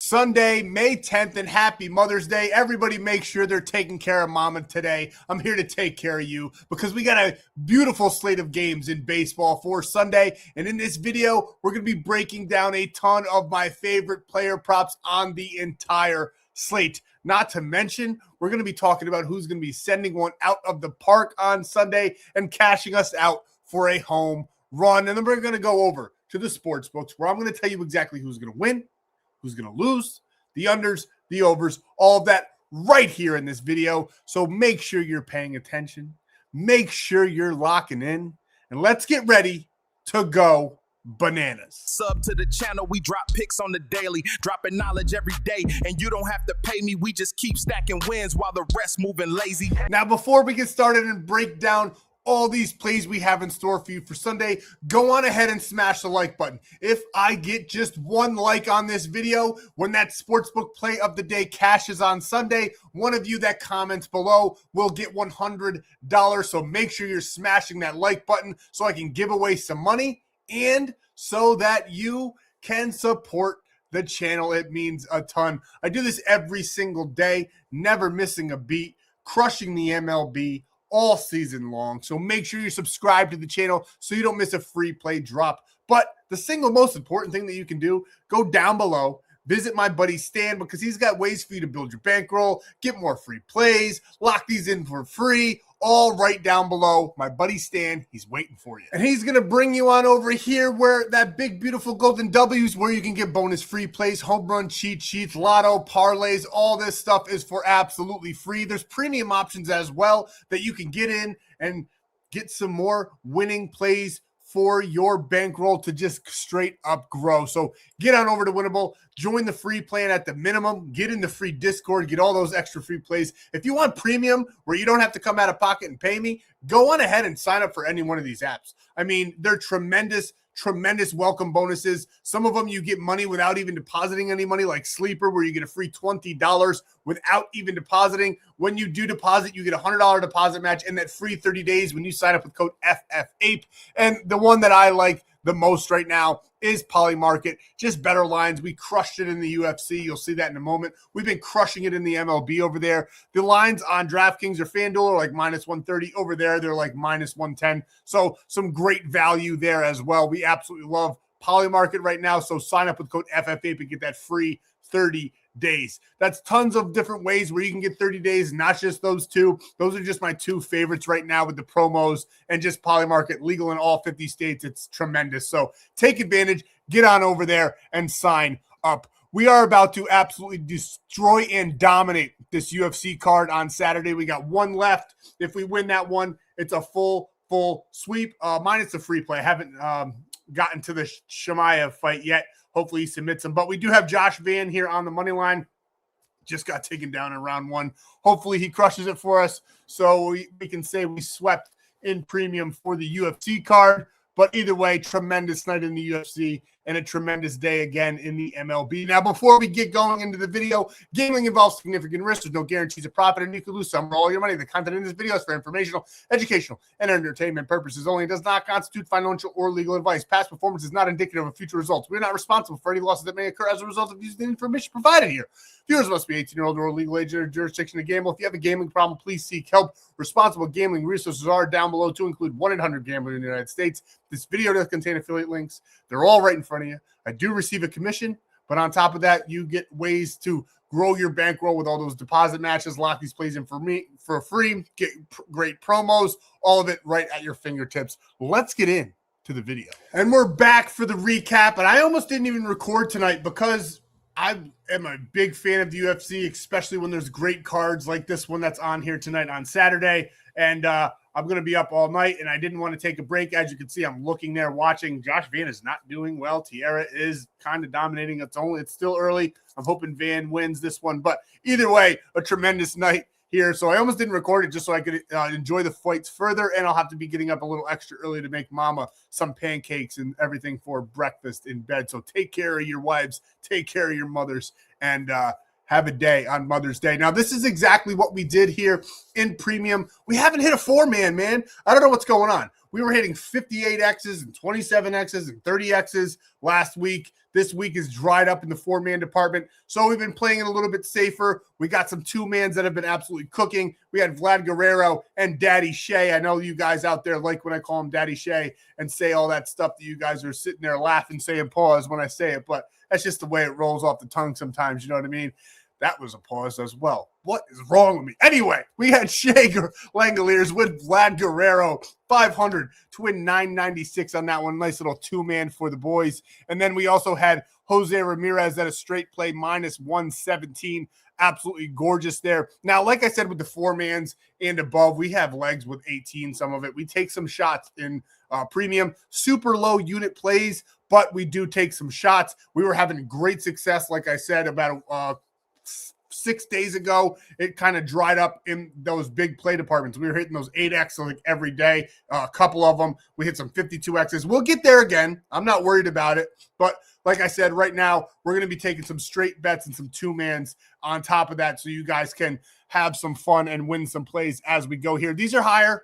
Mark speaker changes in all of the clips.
Speaker 1: Sunday, May 10th, and happy Mother's Day. Everybody make sure they're taking care of mama today. I'm here to take care of you because we got a beautiful slate of games in baseball for Sunday. And in this video, we're going to be breaking down a ton of my favorite player props on the entire slate. Not to mention, we're going to be talking about who's going to be sending one out of the park on Sunday and cashing us out for a home run. And then we're going to go over to the sports books where I'm going to tell you exactly who's going to win, who's going to lose, the unders, the overs, all of that right here in this video. So make sure you're paying attention. Make sure you're locking in. And let's get ready to go bananas.
Speaker 2: Sub to the channel, we drop picks on the daily, dropping knowledge every day, and you don't have to pay me. We just keep stacking wins while the rest moving lazy.
Speaker 1: Now, before we get started and break down all these plays we have in store for you for Sunday, go on ahead and smash the like button. If I get just one like on this video, when that sportsbook play of the day cashes on Sunday, one of you that comments below will get $100. So make sure you're smashing that like button so I can give away some money and so that you can support the channel. It means a ton. I do this every single day, never missing a beat, crushing the MLB all season long. So make sure you subscribe to the channel so you don't miss a free play drop. But the single most important thing that you can do, go down below, visit my buddy Stan, because he's got ways for you to build your bankroll, get more free plays, lock these in for free, all right down below. My buddy Stan, he's waiting for you. And he's going to bring you on over here where that big, beautiful golden W's where you can get bonus free plays, home run cheat sheets, lotto, parlays, all this stuff is for absolutely free. There's premium options as well that you can get in and get some more winning plays for your bankroll to just straight up grow. So get on over to Winnable, join the free plan at the minimum, get in the free Discord, get all those extra free plays. If you want premium where you don't have to come out of pocket and pay me, go on ahead and sign up for any one of these apps. I mean, they're tremendous welcome bonuses. Some of them you get money without even depositing any money, like Sleeper, where you get a free $20 without even depositing. When you do deposit, you get a $100 deposit match and that free 30 days when you sign up with code FFAPE. And the one that I like the most right now is Polymarket. Just better lines. We crushed it in the UFC. You'll see that in a moment. We've been crushing it in the MLB over there. The lines on DraftKings or FanDuel are like -130. Over there, they're like -110. So some great value there as well. We absolutely love Polymarket right now. So sign up with code FFAPE and get that free 30 days. That's tons of different ways where you can get 30 days, not just those two. Those are just my two favorites right now with the promos and just Polymarket, legal in all 50 states. It's tremendous. So take advantage, get on over there and sign up. We are about to absolutely destroy and dominate this UFC card on Saturday. We got one left. If we win that one, it's a full sweep. Minus the free play. I haven't gotten to the Shemaev fight yet. Hopefully he submits them. But we do have Josh Van here on the money line. Just got taken down in round one. Hopefully he crushes it for us so we can say we swept in premium for the UFC card. But either way, tremendous night in the UFC and a tremendous day again in the MLB. Now, before we get going into the video, gambling involves significant risk. There's no guarantees of profit, and you could lose some or all your money. The content in this video is for informational, educational, and entertainment purposes only. It does not constitute financial or legal advice. Past performance is not indicative of future results. We're not responsible for any losses that may occur as a result of using the information provided here. Viewers must be 18-year-old or legal age or jurisdiction to gamble. If you have a gambling problem, please seek help. Responsible gambling resources are down below to include 1-800-GAMBLER in the United States. This video does contain affiliate links. They're all right in front of you. I do receive a commission, but on top of that, you get ways to grow your bankroll with all those deposit matches, lock these plays in for me for free, get great promos, all of it right at your fingertips. Let's get in to the video. And we're back for the recap, and I almost didn't even record tonight because I am a big fan of the UFC, especially when there's great cards like this one that's on here tonight on Saturday. And I'm going to be up all night, and I didn't want to take a break. As you can see, I'm looking there watching. Josh Van is not doing well. Tierra is kind of dominating. It's still early. I'm hoping Van wins this one. But either way, a tremendous night here. So I almost didn't record it just so I could enjoy the fights further, and I'll have to be getting up a little extra early to make mama some pancakes and everything for breakfast in bed. So take care of your wives, take care of your mothers, and have a day on Mother's Day. Now, this is exactly what we did here in Premium. We haven't hit a 4-man, man. I don't know what's going on. We were hitting 58 X's and 27 X's and 30 X's last week. This week is dried up in the 4-man department. So we've been playing it a little bit safer. We got some 2-mans that have been absolutely cooking. We had Vlad Guerrero and Daddy Shea. I know you guys out there like when I call him Daddy Shea and say all that stuff that you guys are sitting there laughing, saying pause when I say it. But that's just the way it rolls off the tongue sometimes. You know what I mean? That was a pause as well. What is wrong with me? Anyway, we had Shea Langoliers with Vlad Guerrero, 500 to win 996 on that one. Nice little 2-man for the boys. And then we also had Jose Ramirez at a straight play, minus 117. Absolutely gorgeous there. Now, like I said, with the 4-mans and above, we have legs with 18, some of it. We take some shots in Premium. Super low unit plays, but we do take some shots. We were having great success, like I said, about 6 days ago. It kind of dried up in those big play departments. We were hitting those 8X like every day, a couple of them. We hit some 52Xs. We'll get there again. I'm not worried about it. But like I said, right now, we're going to be taking some straight bets and some 2-mans on top of that so you guys can have some fun and win some plays as we go here. These are higher.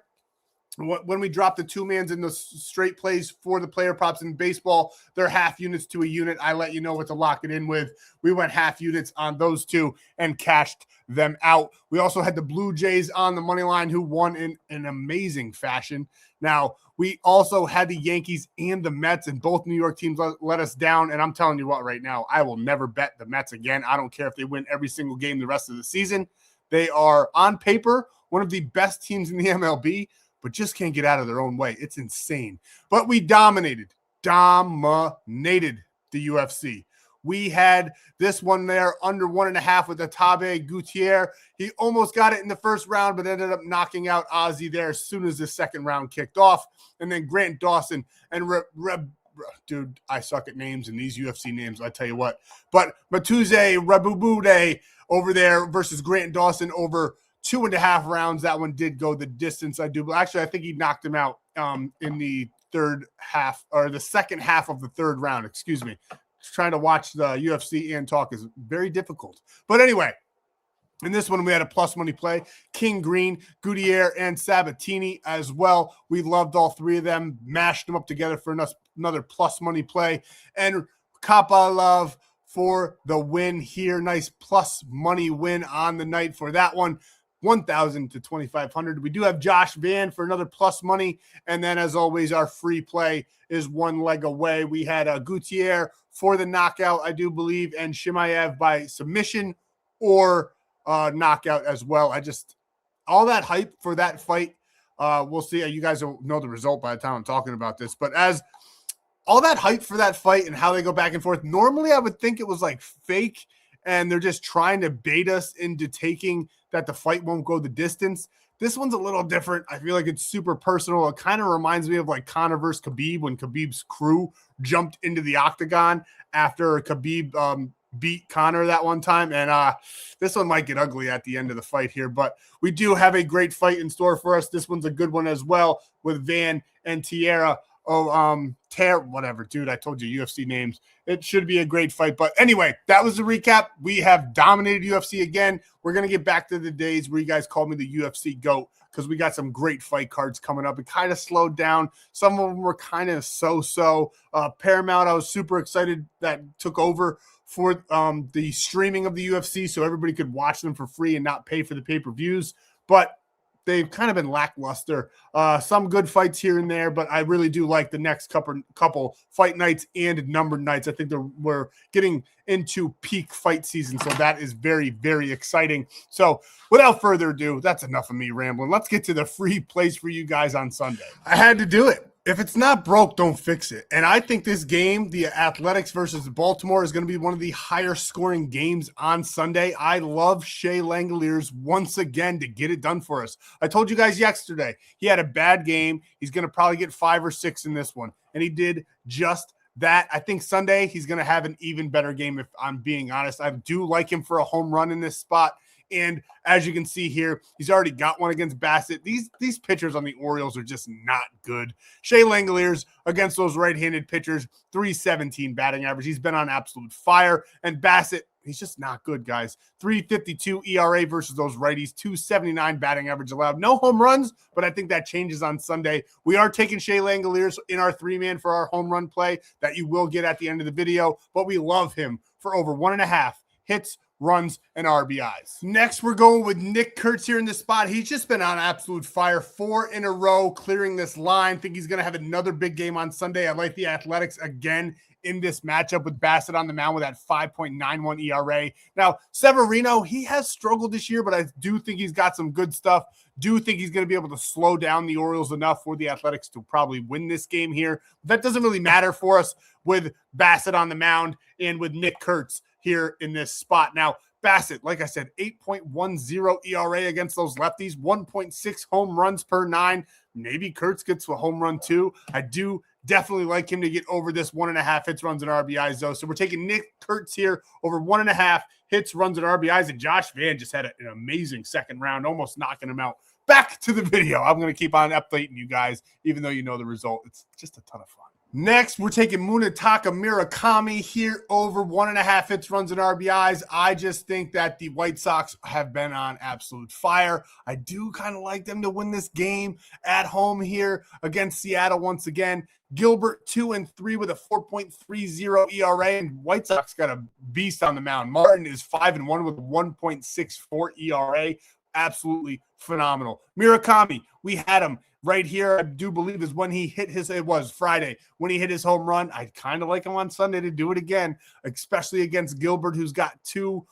Speaker 1: When we drop the 2-mans in the straight plays for the player props in baseball, they're half units to a unit. I let you know what to lock it in with. We went half units on those two and cashed them out. We also had the Blue Jays on the money line who won in an amazing fashion. Now, we also had the Yankees and the Mets, and both New York teams let us down. And I'm telling you what, right now, I will never bet the Mets again. I don't care if they win every single game the rest of the season. They are, on paper, one of the best teams in the MLB, but just can't get out of their own way. It's insane. But we dominated the UFC. We had this one there under 1.5 with Atabe Gutierrez. He almost got it in the first round, but ended up knocking out Ozzy there as soon as the second round kicked off. And then Grant Dawson and dude, I suck at names and these UFC names, I tell you what. But Matuze Rebubude over there versus Grant Dawson over 2.5 rounds. That one did go the distance. I think he knocked him out in the third half, or the second half of the third round. Excuse me. Trying to watch the UFC and talk is very difficult. But anyway, in this one, we had a plus money play. King Green, Gutierrez, and Sabatini as well. We loved all three of them, mashed them up together for another plus money play. And Kapalov for the win here. Nice plus money win on the night for that one. 1,000 to 2,500. We do have Josh Van for another plus money. And then, as always, our free play is one leg away. We had Gutierrez for the knockout, I do believe, and Shimaev by submission or knockout as well. All that hype for that fight, we'll see. You guys will know the result by the time I'm talking about this. But as all that hype for that fight and how they go back and forth, normally I would think it was like fake and they're just trying to bait us into taking that the fight won't go the distance. This one's a little different. I feel like it's super personal. It kind of reminds me of like Conor versus Khabib when Khabib's crew jumped into the octagon after Khabib beat Conor that one time. And this one might get ugly at the end of the fight here, but we do have a great fight in store for us. This one's a good one as well with Van and Tierra. Whatever, dude. I told you UFC names. It should be a great fight. But anyway, that was the recap. We have dominated UFC again. We're going to get back to the days where you guys called me the UFC GOAT because we got some great fight cards coming up. It kind of slowed down. Some of them were kind of so-so. Paramount, I was super excited that took over for the streaming of the UFC so everybody could watch them for free and not pay for the pay-per-views. But they've kind of been lackluster. Some good fights here and there, but I really do like the next couple fight nights and numbered nights. I think we're getting into peak fight season, so that is very, very exciting. So without further ado, that's enough of me rambling. Let's get to the free plays for you guys on Sunday. I had to do it. If it's not broke, don't fix it. And I think this game, the Athletics versus Baltimore, is going to be one of the higher scoring games on Sunday. I love Shea Langoliers once again to get it done for us. I told you guys yesterday, he had a bad game. He's going to probably get 5 or 6 in this one. And he did just that. I think Sunday he's going to have an even better game, if I'm being honest. I do like him for a home run in this spot. And as you can see here, he's already got one against Bassett. These pitchers on the Orioles are just not good. Shea Langoliers against those right-handed pitchers, 317 batting average. He's been on absolute fire. And Bassett, he's just not good, guys. 3.52 ERA versus those righties, 2.79 batting average allowed. No home runs, but I think that changes on Sunday. We are taking Shea Langoliers in our 3-man for our home run play that you will get at the end of the video, but we love him for over 1.5 hits, runs, and RBIs. Next, we're going with Nick Kurtz here in this spot. He's just been on absolute fire, 4 in a row, clearing this line. Think he's going to have another big game on Sunday. I like the Athletics again in this matchup with Bassett on the mound with that 5.91 ERA. Now, Severino, he has struggled this year, but I do think he's got some good stuff. Do think he's going to be able to slow down the Orioles enough for the Athletics to probably win this game here. That doesn't really matter for us with Bassett on the mound and with Nick Kurtz here in this spot. Now, Bassett, like I said, 8.10 ERA against those lefties, 1.6 home runs per 9. Maybe Kurtz gets a home run too. I do definitely like him to get over this 1.5 hits, runs, and RBIs, though. So we're taking Nick Kurtz here over 1.5 hits, runs, and RBIs. And Josh Van just had an amazing second round, almost knocking him out. Back to the video. I'm going to keep on updating you guys, even though you know the result. It's just a ton of fun. Next, we're taking Munetaka Murakami here over 1.5 hits, runs, and RBIs. I just think that the White Sox have been on absolute fire. I do kind of like them to win this game at home here against Seattle once again. Gilbert 2-3 with a 4.30 ERA, and White Sox got a beast on the mound. Martin is 5-1 with a 1.64 ERA. Absolutely phenomenal. Murakami, we had him right here, I do believe, is when he hit his, it was Friday, when he hit his home run. I kind of like him on Sunday to do it again, especially against Gilbert, who's got two,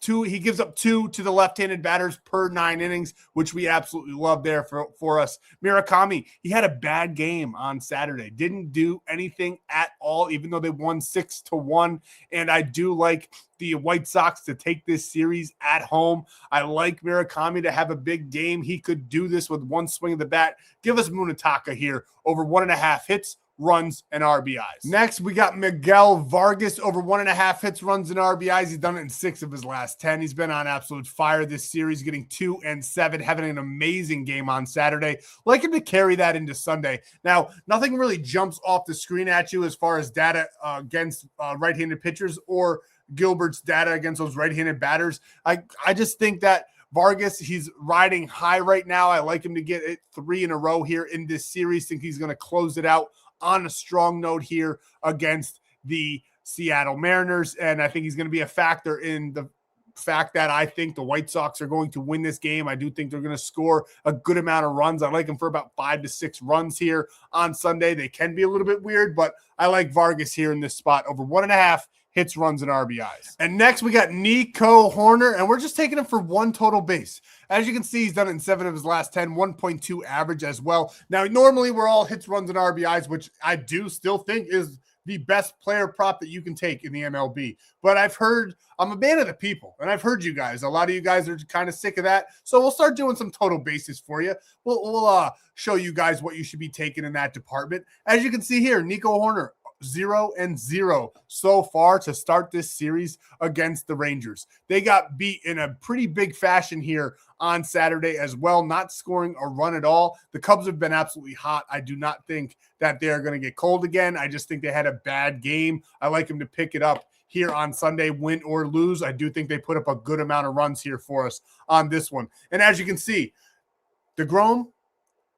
Speaker 1: he gives up 2 to the left-handed batters per 9 innings, which we absolutely love there for us. Murakami, he had a bad game on Saturday. Didn't do anything at all, even though they won 6-1. And I do like the White Sox to take this series at home. I like Murakami to have a big game. He could do this with one swing of the bat. Give us Munetaka here over 1.5 hits, runs, and RBIs. Next, we got Miguel Vargas over 1.5 hits, runs, and RBIs. He's done it in 6 of his last 10. He's been on absolute fire this series, getting 2 and 7, having an amazing game on Saturday. Like him to carry that into Sunday. Now, nothing really jumps off the screen at you as far as data against right-handed pitchers or Gilbert's data against those right-handed batters. I just think that Vargas, he's riding high right now. I like him to get it 3 in a row here in this series. Think he's going to close it out on a strong note here against the Seattle Mariners. And I think he's going to be a factor in the fact that I think the White Sox are going to win this game. I do think they're going to score a good amount of runs. I like them for about 5 to 6 runs here on Sunday. They can be a little bit weird, but I like Vargas here in this spot over 1.5 hits, runs, and RBIs. And next, we got Nico Horner, and we're just taking him for 1 total base. As you can see, he's done it in 7 of his last 10, 1.2 average as well. Now, normally we're all hits, runs, and RBIs, which I do still think is the best player prop that you can take in the MLB. But I'm a man of the people, and I've heard you guys. A lot of you guys are kind of sick of that. So we'll start doing some total bases for you. We'll show you guys what you should be taking in that department. As you can see here, Nico Horner, 0-0 so far to start this series against the Rangers. They got beat in a pretty big fashion here on Saturday as well, not scoring a run at all. The Cubs have been absolutely hot. I do not think that they're going to get cold again. I just think they had a bad game. I like them to pick it up here on Sunday, win or lose. I do think they put up a good amount of runs here for us on this one. And as you can see, DeGrom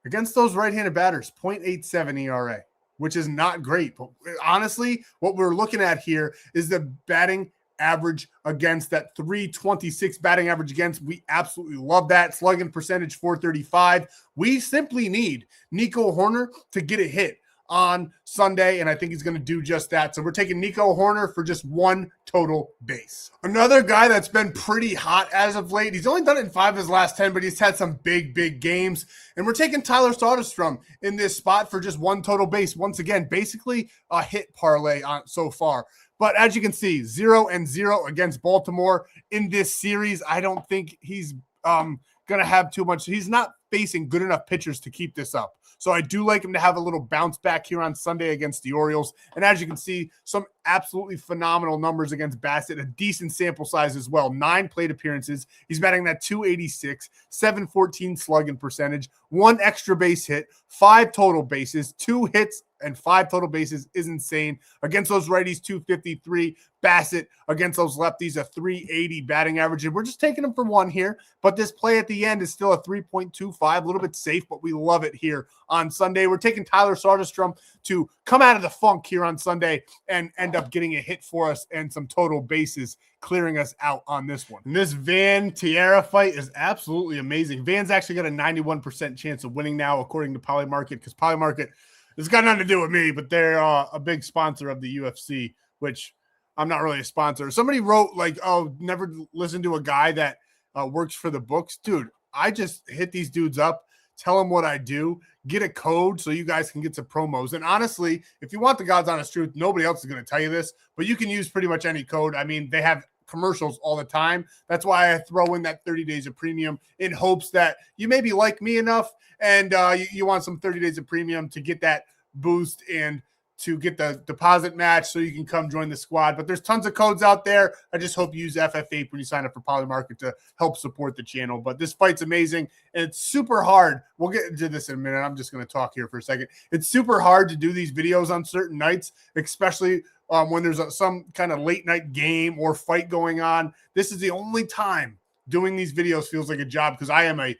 Speaker 1: against those right-handed batters, 0.87 ERA. Which is not great. But honestly, what we're looking at here is the batting average against, that 326 batting average against. We absolutely love that. Slugging percentage, 435. We simply need Nico Horner to get a hit on Sunday, and I think he's going to do just that. So we're taking Nico Horner for just 1 total base. Another guy that's been pretty hot as of late, he's only done it in 5 of his last 10, but he's had some big games. And we're taking Tyler Soderstrom in this spot for just 1 total base. Once again, basically a hit parlay on so far. But as you can see, 0-0 against Baltimore in this series. I don't think he's going to have too much. He's not facing good enough pitchers to keep this up. So I do like him to have a little bounce back here on Sunday against the Orioles. And as you can see, some absolutely phenomenal numbers against Bassett, a decent sample size as well. 9 plate appearances. He's batting that 286, 714 slugging percentage, 1 extra base hit, 5 total bases, 2 hits, and 5 total bases is insane. Against those righties, 253. Bassett against those lefties, a 380 batting average. And we're just taking them for 1 here, but this play at the end is still a 3.25, a little bit safe, but we love it here on Sunday. We're taking Tyler Soderstrom to come out of the funk here on Sunday and end up getting a hit for us and some total bases, clearing us out on this one. And this Van Tierra fight is absolutely amazing. Van's actually got a 91% chance of winning now, according to Polymarket, because Polymarket has got nothing to do with me, but they're a big sponsor of the UFC, which I'm not really a sponsor. Somebody wrote like, oh, never listen to a guy that works for the books. Dude, I just hit these dudes up, tell them what I do, get a code so you guys can get some promos. And honestly, if you want the God's honest truth, nobody else is going to tell you this, but you can use pretty much any code. I mean, they have commercials all the time. That's why I throw in that 30 days of premium in hopes that you maybe like me enough and you want some 30 days of premium to get that boost and to get the deposit match so you can come join the squad. But there's tons of codes out there. I just hope you use FF8 when you sign up for Polymarket to help support the channel. But this fight's amazing, and it's super hard. We'll get into this in a minute. I'm just going to talk here for a second. It's super hard to do these videos on certain nights, especially when there's some kind of late night game or fight going on. This is the only time doing these videos feels like a job because I am a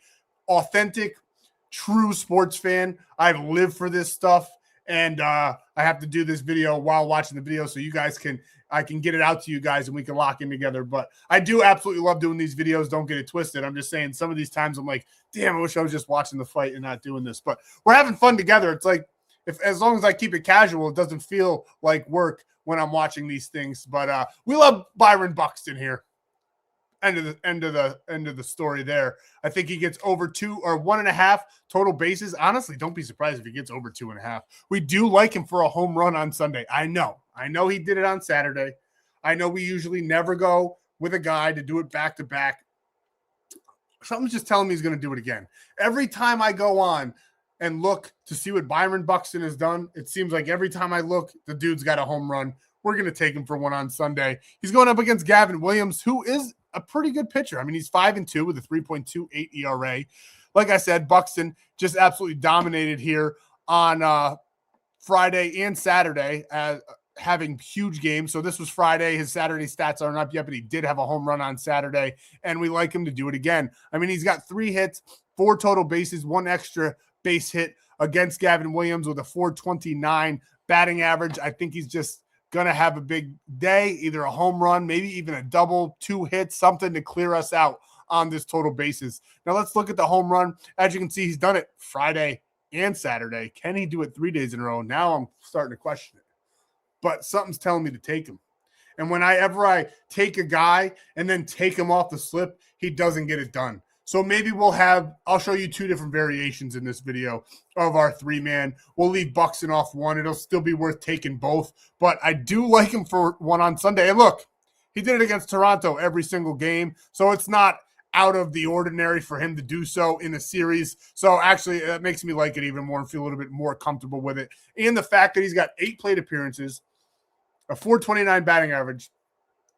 Speaker 1: authentic, true sports fan. I've lived for this stuff. And I have to do this video while watching the video so you guys I can get it out to you guys and we can lock in together. But I do absolutely love doing these videos. Don't get it twisted. I'm just saying some of these times I'm like, damn, I wish I was just watching the fight and not doing this. But we're having fun together. It's like, as long as I keep it casual, it doesn't feel like work when I'm watching these things. But we love Byron Buxton here. End of the story there. I think he gets over 2 or 1.5 total bases. Honestly, don't be surprised if he gets over 2.5. We do like him for a home run on Sunday. I know he did it on Saturday. I know we usually never go with a guy to do it back to back. Something's just telling me he's going to do it again. Every time I go on and look to see what Byron Buxton has done, it seems like every time I look, the dude's got a home run. We're going to take him for 1 on Sunday. He's going up against Gavin Williams, who is a pretty good pitcher. I mean, he's 5-2 with a 3.28 ERA. Like I said, Buxton just absolutely dominated here on Friday and Saturday, having huge games. So this was Friday. His Saturday stats aren't up yet, but he did have a home run on Saturday, and we like him to do it again. I mean, he's got 3 hits, 4 total bases, 1 extra base hit against Gavin Williams with a 429 batting average. I think he's just going to have a big day, either a home run, maybe even a double, 2 hits, something to clear us out on this total bases. Now let's look at the home run. As you can see, he's done it Friday and Saturday. Can he do it 3 days in a row? Now I'm starting to question it. But something's telling me to take him. And whenever I take a guy and then take him off the slip, he doesn't get it done. So maybe I'll show you 2 different variations in this video of our 3-man. We'll leave Buxton off 1. It'll still be worth taking both. But I do like him for 1 on Sunday. And look, he did it against Toronto every single game. So it's not out of the ordinary for him to do so in a series. So actually, that makes me like it even more and feel a little bit more comfortable with it. And the fact that he's got 8 plate appearances, a 429 batting average,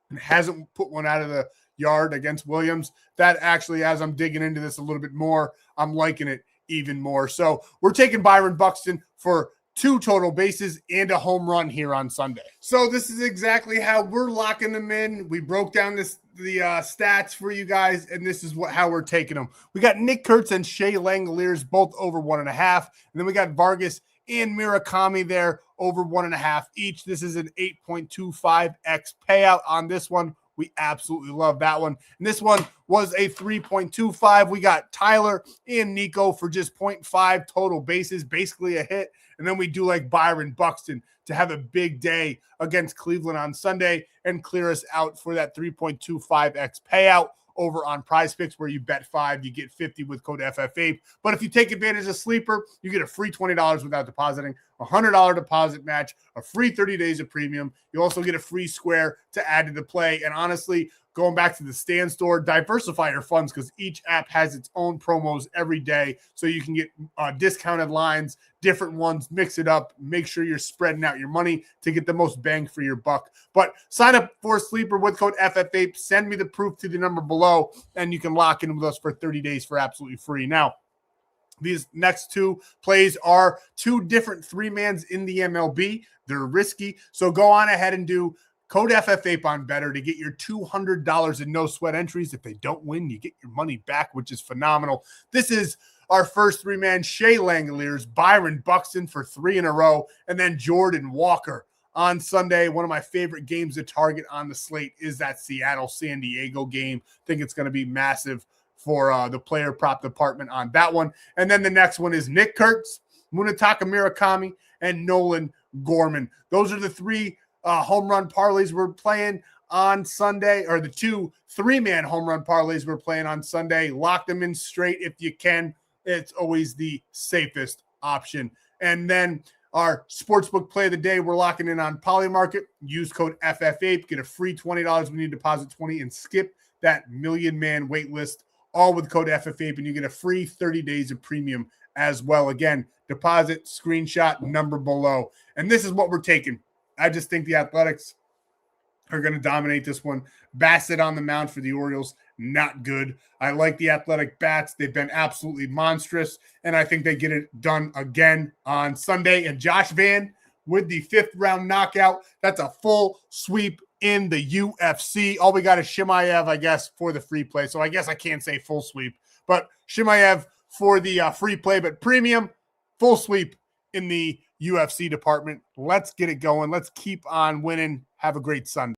Speaker 1: and hasn't put one out of the yard against Williams. That actually, as I'm digging into this a little bit more, I'm liking it even more. So we're taking Byron Buxton for 2 total bases and a home run here on Sunday. So this is exactly how we're locking them in. We broke down the stats for you guys, and this is how we're taking them. We got Nick Kurtz and Shea Langoliers both over 1.5, and then we got Vargas and Murakami there over 1.5 each. This is an 8.25x payout on this one. We absolutely love that one. And this one was a 3.25. We got Tyler and Nico for just 0.5 total bases, basically a hit. And then we do like Byron Buxton to have a big day against Cleveland on Sunday and clear us out for that 3.25x payout over on Prizepicks, where you bet 5, you get 50 with code FF8. But if you take advantage of Sleeper, you get a free $20 without depositing, a $100 deposit match, a free 30 days of premium. You also get a free square to add to the play. And honestly, going back to the Stan.store, diversify your funds because each app has its own promos every day. So you can get discounted lines, different ones, mix it up, make sure you're spreading out your money to get the most bang for your buck. But sign up for Sleeper with code FF8, send me the proof to the number below, and you can lock in with us for 30 days for absolutely free. Now, These next two plays are two different three-mans in the MLB. They're risky. So go on ahead and do code FFAPE on Better to get your $200 in no sweat entries. If they don't win, you get your money back, which is phenomenal. This is our first three-man, Shea Langoliers, Byron Buxton for 3 in a row, and then Jordan Walker on Sunday. One of my favorite games to target on the slate is that Seattle-San Diego game. I think it's going to be massive for the player prop department on that one. And then the next one is Nick Kurtz, Munetaka Murakami, and Nolan Gorman. Those are the 3 home run parlays we're playing on Sunday, or the 2 three-man home run parlays we're playing on Sunday. Lock them in straight if you can. It's always the safest option. And then our sportsbook play of the day, we're locking in on Polymarket. Use code FFAPE, get a free $20 when you deposit 20 and skip that million-man wait list, all with code FFAPE, and you get a free 30 days of premium as well. Again, deposit, screenshot, number below. And this is what we're taking. I just think the Athletics are going to dominate this one. Bassett on the mound for the Orioles, not good. I like the Athletic bats. They've been absolutely monstrous, and I think they get it done again on Sunday. And Josh Van with the 5th-round knockout. That's a full sweep in the UFC. All we got is Shimaev, I guess, for the free play. So I guess I can't say full sweep, but Shimaev for the free play, but premium, full sweep in the UFC department. Let's get it going. Let's keep on winning. Have a great Sunday.